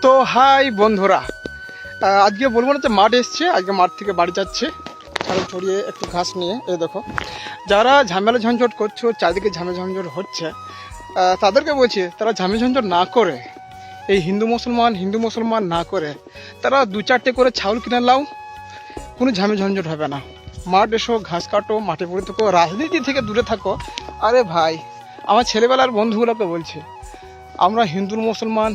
তো হাই বন্ধুরা, আজকে বলবো না যে মাঠ এসছে, আজকে মাঠ থেকে বাড়ি যাচ্ছে ছাগল ছড়িয়ে একটু ঘাস নিয়ে। এই দেখো, যারা ঝামেলা ঝঞ্ঝট করছো, চারিদিকে ঝামেলা ঝঞ্ঝট হচ্ছে, তাদেরকে বলছি তারা ঝামেলা ঝঞ্ঝট না করে, এই হিন্দু মুসলমান না করে তারা দু চারটে করে ছাগল কিনে লাও, কোনো ঝামেলা ঝঞ্ঝট হবে না। মাঠ এসো, ঘাস কাটো, মাঠে পড়ে থাকো, রাজনীতি থেকে দূরে থাকো। আরে ভাই, আমার ছেলেবেলার বন্ধুগুলোকে বলছে, আমরা হিন্দু মুসলমান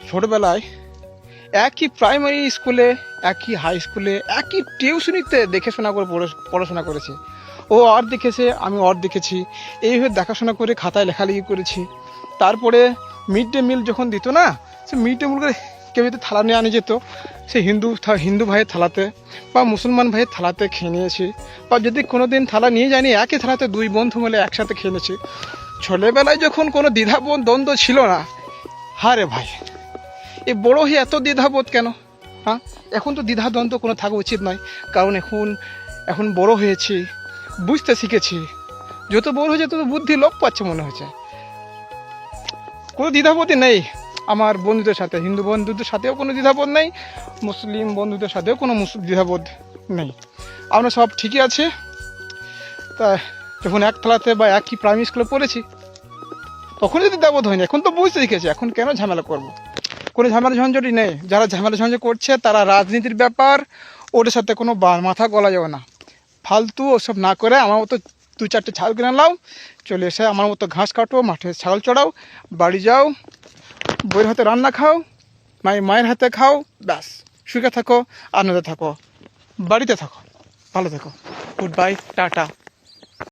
ছোটবেলায় একই প্রাইমারি স্কুলে, একই হাই স্কুলে, একই টিউশনিতে দেখে শোনা করে পড়াশোনা করেছি। ও আর দেখেছে, আমি ওর দেখেছি, এইভাবে দেখাশোনা করে খাতায় লেখালেখি করেছি। তারপরে মিড ডে মিল যখন দিত না, সে মিড ডে মিল করে কেউ যদি থালা নিয়ে আনে যেত, সে হিন্দু ভাইয়ের থালাতে বা মুসলমান ভাইয়ের থালাতে খেয়ে নিয়েছি। বা যদি কোনো দিন থালা নিয়ে যায়নি, একই থালাতে দুই বন্ধু মিলে একসাথে খেয়ে নিয়েছি। ছোটবেলায় যখন কোনো দ্বিধা দ্বন্দ্ব ছিল না, হারে ভাই, এই বড় হয়ে এত দ্বিধাবোধ কেন? হ্যাঁ, এখন তো দ্বিধাদ্বন্দ্ব কোনো থাকা উচিত নয়, কারণ এখন বড় হয়েছি, বুঝতে শিখেছি। যত বড় হয়েছে তত বুদ্ধি লোপ পাচ্ছে মনে হচ্ছে। কোনো দ্বিধাবোধই নেই আমার বন্ধুদের সাথে, হিন্দু বন্ধুদের সাথেও কোনো দ্বিধাবোধ নেই, মুসলিম বন্ধুদের সাথেও কোনো দ্বিধাবোধ নেই। আমরা সব ঠিকই আছে। তা যখন এক থালাতে বা একই প্রাইমারি স্কুলে পড়েছি, তখন যদি দ্বিধাবোধ হয়নি, এখন তো বুঝতে শিখেছি, এখন কেন ঝামেলা করবো? কোনো ঝামেলা ঝঞ্ঝটই নেই। যারা ঝামেলা ঝঞ্ঝট করছে তারা রাজনীতির ব্যাপার, ওদের সাথে কোনো মাথা গলা যাবে না। ফালতু ওসব না করে আমার মতো দু চারটে ছাগল কিনে নাও, চলে এসে আমার মতো ঘাস কাটো, মাঠে ছাগল চড়াও, বাড়ি যাও, বইয়ের হাতে রান্না খাও, মায়ের হাতে খাও, ব্যাস, সুখে থাকো, আনন্দে থাকো, বাড়িতে থাকো, ভালো থাকো। Good bye, tata.